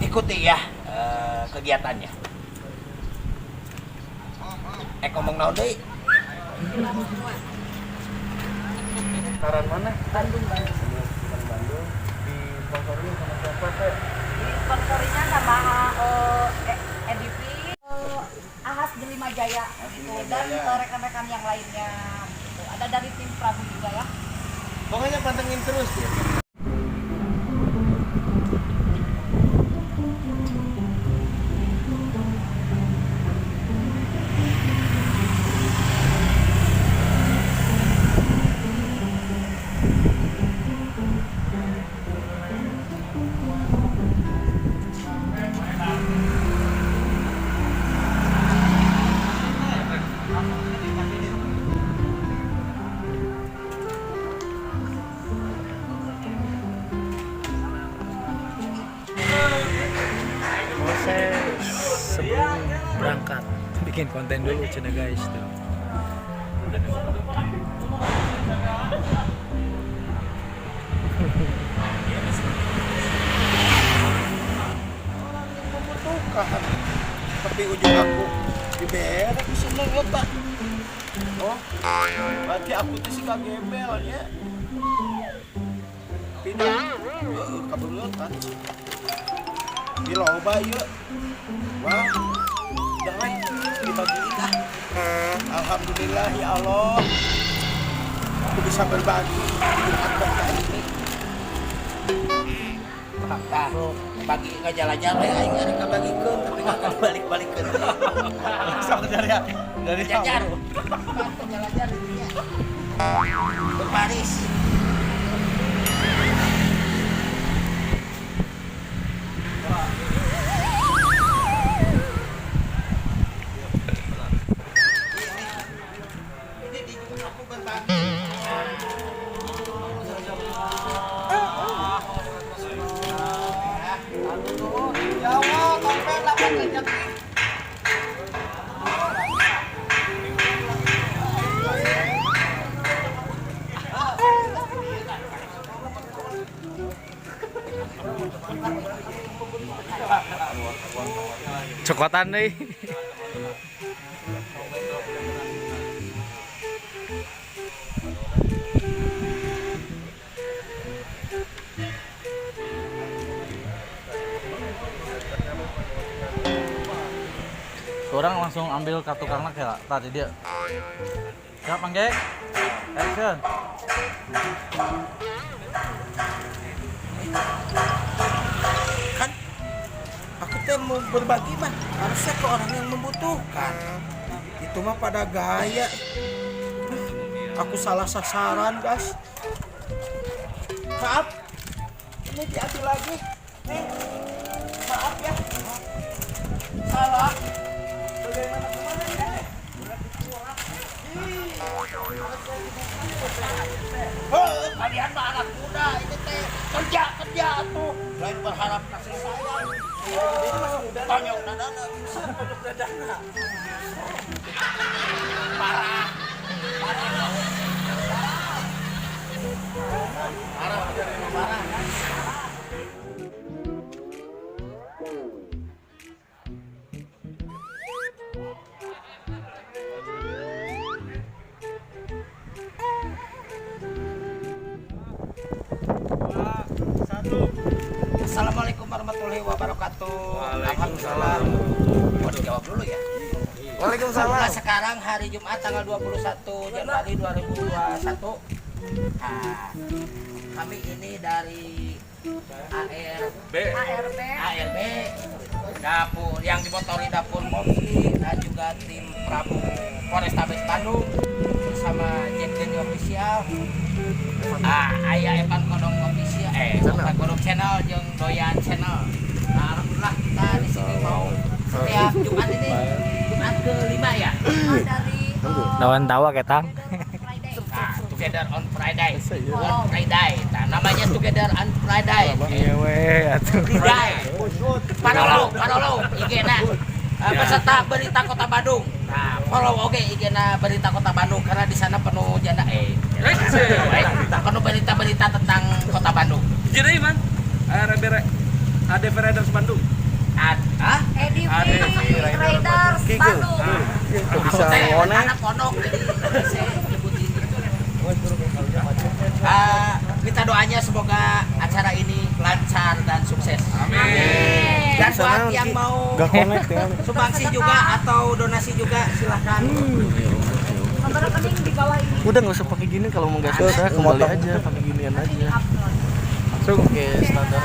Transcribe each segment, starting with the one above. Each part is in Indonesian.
Ikuti ya kegiatannya. Ngomong naon deui? Saran mana? Bandung. Bandung. Disponsori sama siapa, Teh? Sponsorinya sama EDP, Ahas Delima Jaya gitu, dan rekan-rekan yang lainnya. Gitu. Ada dari tim Prabu juga ya. Pokoknya pantengin terus ya. Sebelum berangkat bikin konten dulu cina guys tuh. Membutuhkan, tapi ujung aku diberek seneng letak. Oh, berarti aku tuh sih gak gembel ya. Pindah, kabelutan. Di loba ya. Wah, jangan dibagiin ah. Alhamdulillah ya Allah, aku bisa berbagi dengan bangsa ini. Tah, bagi ke jalan-jalan aing arek kabagikeun tapi enggak balik-balikeun. Sama dari Jajar. Jalan-jalan dia. Berbaris. Cokotan deh. Orang langsung ambil kartu karena kayak tadi dia. Siap, Angge. Action. Kan aku teh mau berbagi mah harusnya ke orang yang membutuhkan. Itu mah pada gaya. Aku salah sasaran, guys. Maaf, ini diambil lagi. Nih, maaf ya. Salah. Bagaimana kemarin ya? Oh, kalian mah anak muda, ini teh kerja tuh. Lain berharap kasih sayang. Ini masih muda. Tonyok dadana, tonyok dadana. Parah. Assalamualaikum warahmatullahi wabarakatuh. Alhamdulillah. Mau dijawab dulu ya. Waalaikumsalam. Nah, sekarang hari Jumat tanggal 21 Januari 2021. Nah, kami ini dari ARB dapur yang dimotori dapur Mobi dan juga tim Prabu Polrestabes Bandung bersama Jack Denny Official, Ayah Evan Kodong Official, Evan Kodong Channel jeung Doyan Channel. Nah, alhamdulillah kita di sini mau setiap Jumat ini Jumat ke-5 ya. Dari Lawan tawa ketang. Nah, Together on Friday. On Friday. Nah, namanya Together on Friday. Iya weh atuh. Friday. Parolo, IG-na. Peserta Berita Kota Bandung. Nah, follow oke IG-na Berita Kota Bandung karena di sana penuh janda penuh berita-berita tentang Kota Bandung. Jadi man, ADV Riders Bandung. EDP Riders Bandung. Bisa ngone. Anak pondok jadi saya nyebutin gitu. Minta doanya semoga acara ini lancar dan sukses. Amin. Dan buat yang mau sumbangsi juga atau donasi juga silahkan. Nomor rekening di bawah ini. Udah nggak usah pakai gini kalau mau nggak susah kembali aja pakai ginian aja. Langsung ke standar.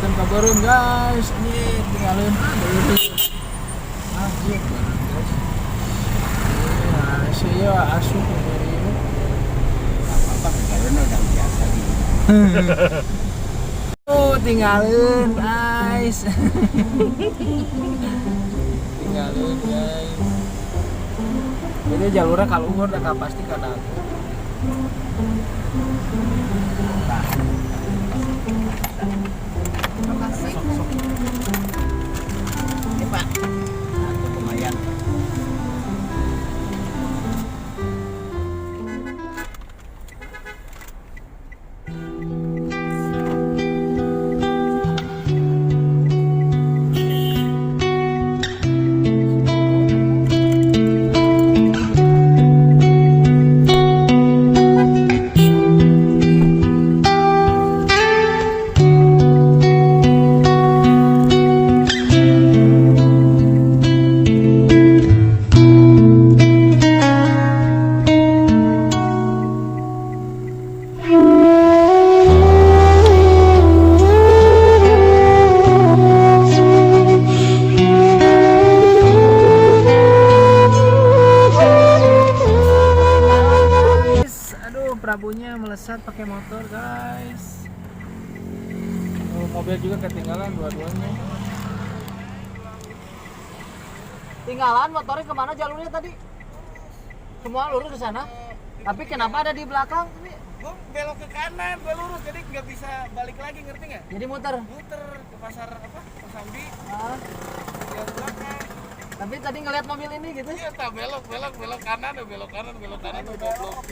Buatan kabarun guys, ini tinggalin anjir barang guys. Nah, saya asuh dari ini. Apa kegalun udah biasa gitu. Oh, tinggalin guys. Tinggalin guys. Jadi jalurnya kalau udah pasti kada aku. Makasih. Ini Pak. Satu lumayan. Guys, aduh Prabunya melesat pakai motor guys. Oh, mobil juga ketinggalan dua-duanya. Tinggalan motornya kemana jalurnya tadi? Semua lurus ke sana. Tapi kenapa ada di belakang? Gue belok ke kanan, gue lurus jadi nggak bisa balik lagi, ngerti nggak? Jadi muter. Muter ke pasar apa? Kosambi, Ah, yang belakang. tapi tadi ngeliat mobil ini gitu. Iya, tak belok kanan, belok kanan, goblok.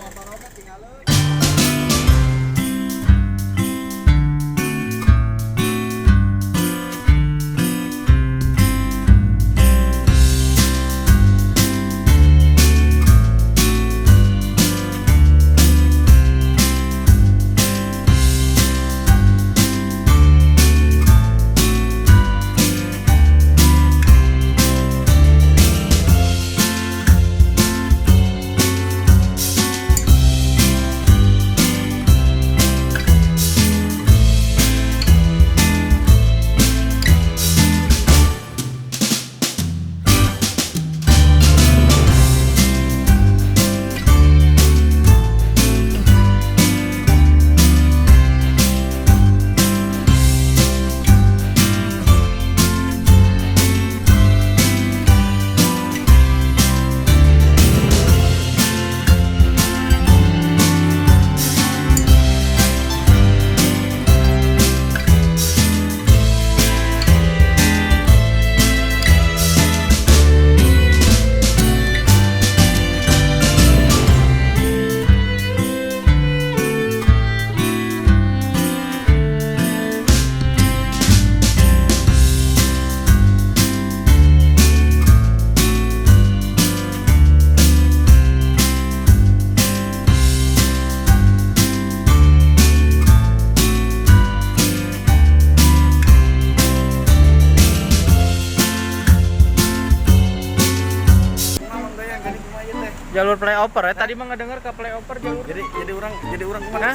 Jalur flyover ya. Tadi mah ngedenger ke flyover jalur. Jadi orang Hah?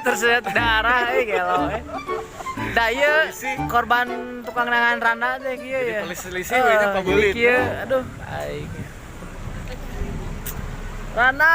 Tersedet darah gelo da ieu korban tukang nangan randa teh kieu ya. Polisi-polisi we nya pabulin. Kieu aduh aing. Rana.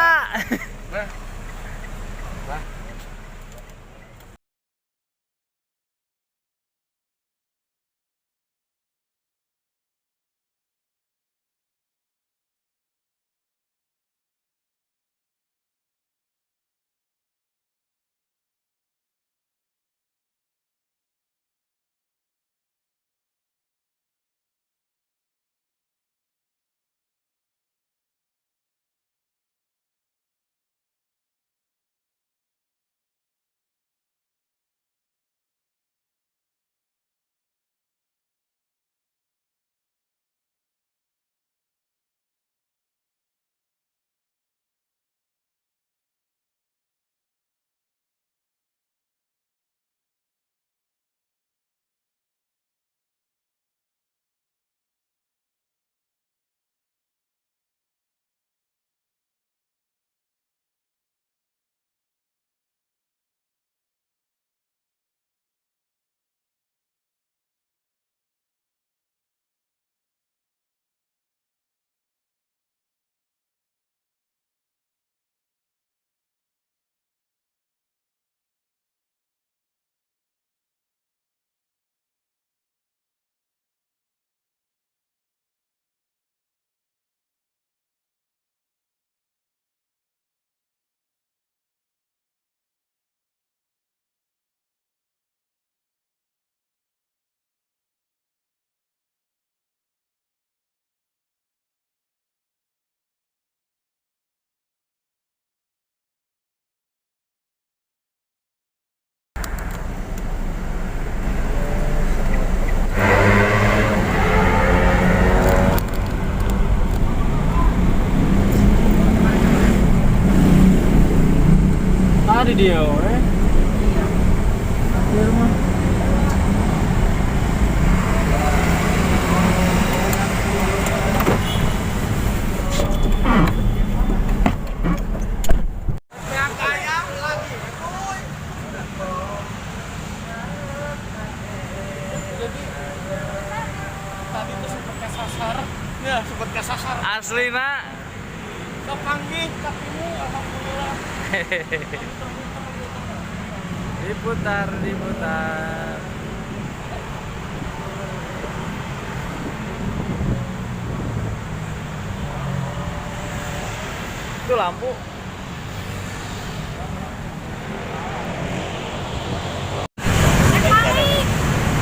video akhir mah. Tadi tuh sempat kesasar. Ya, sempat kesasar. Asli nak. Kepanggih kakimu, alhamdulillah. Diputar. Itu lampu.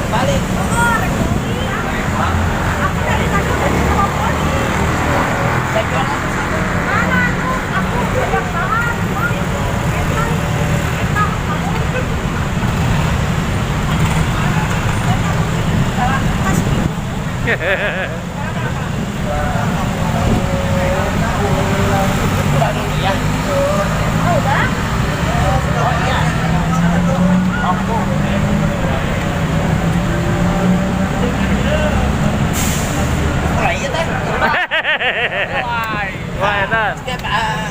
Balik. Aku dari tadi udah ditelepon. Mana tuh? Aku banyak banget. Ya. Oh, udah? Iya teh. Wah, edan.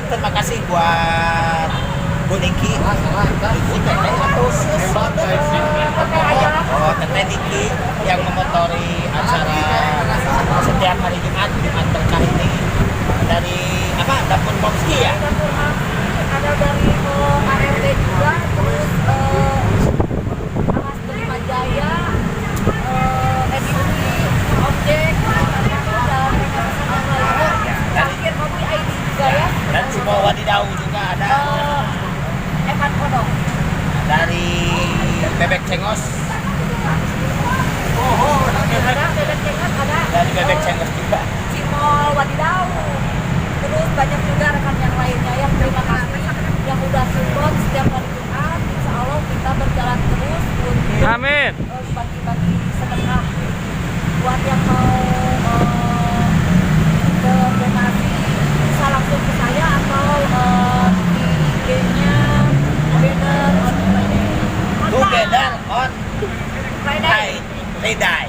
Terima kasih buat Bu Niki. Ibu Teteh atau Oh, Teteh Niki yang memotori acara setiap hari Jumat berkah ini dari apa? Dapur Momski ya? Ada dari ART juga, terus Ahas Delima Jaya, edisi objek, dan terakhir kopi ID juga ya. Dan semua wadidau juga ada Evan Kodok. dari Bebek Cengos. Ada bebek cengkes, ada Dari Bebek Cengos juga. Cimol Wadidau. Terus banyak juga rekan yang lainnya yang terima kasih yang udah support setiap hari Jumat. Insya Allah kita berjalan terus untuk Amin. bagi-bagi sedekah buat yang mau donasi bisa langsung ke saya atau di IG-nya Banner on Together on Friday. Friday.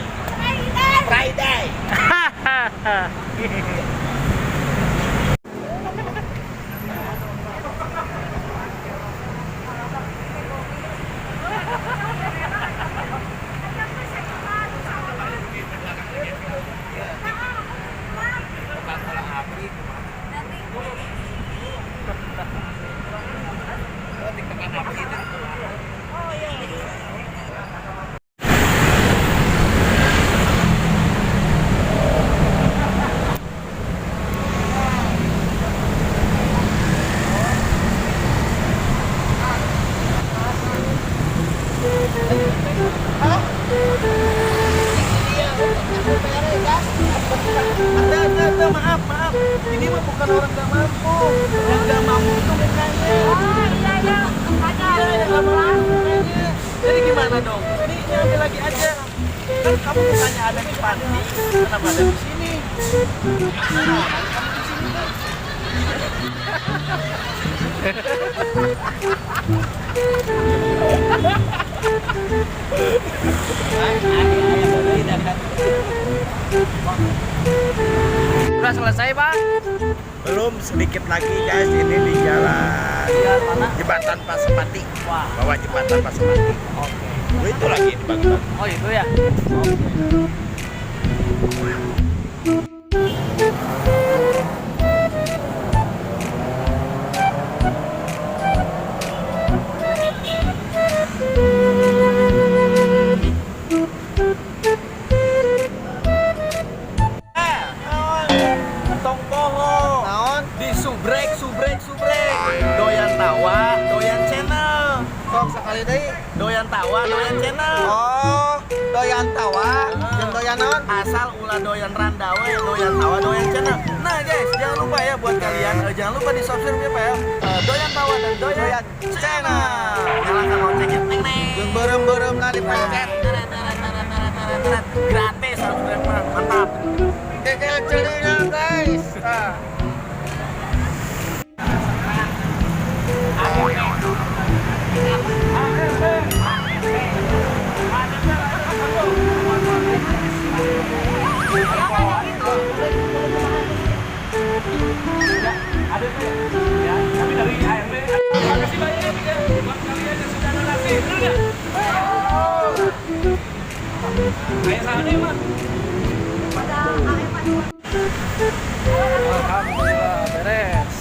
Ada, maaf. Ini mah bukan orang gak mampu. Yang gak mampu itu mukanya. Oh iya ya, makanya Iya, yang gak mampu mukanya. Jadi gimana dong? Ini ambil lagi aja. Kan kamu mukanya ada di panti, kenapa ada di sini? Udah selesai, Bang? Belum, sedikit lagi guys. Ini di jalan Jembatan Pasopati. Bawah Jembatan Pasopati. Oke. Itu lagi dibagi-bagi. Oh, itu ya. Tong poho. Naon? Di subrek. Doyan tawa, doyan channel. Sok sekali deui. Doyan tawa, doyan channel. Oh, doyan tawa, jeung doyan naon? Asal ulah doyan randawa, doyan tawa, doyan channel. Nah guys, jangan lupa ya buat kalian, jangan lupa di subscribe ya Pak ya. Doyan tawa dan doyan channel. Nyalakan loncengnya, neng. Jeung beureum-beureum na dipencet. Gratis subscribe mah, mantap. Kecil-kecilnya guys. Ah. Kayak sana mah. Pada Arema dua. Alhamdulillah beres.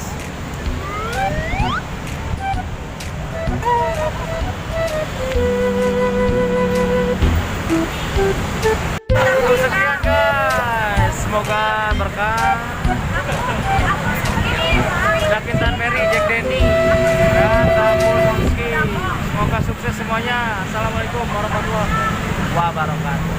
Cukup sekian guys, semoga berkah. Yakin dan Mary, Jack Denny, dan Dapur Monski. Semoga sukses semuanya. Assalamualaikum warahmatullahi wabarakatuh.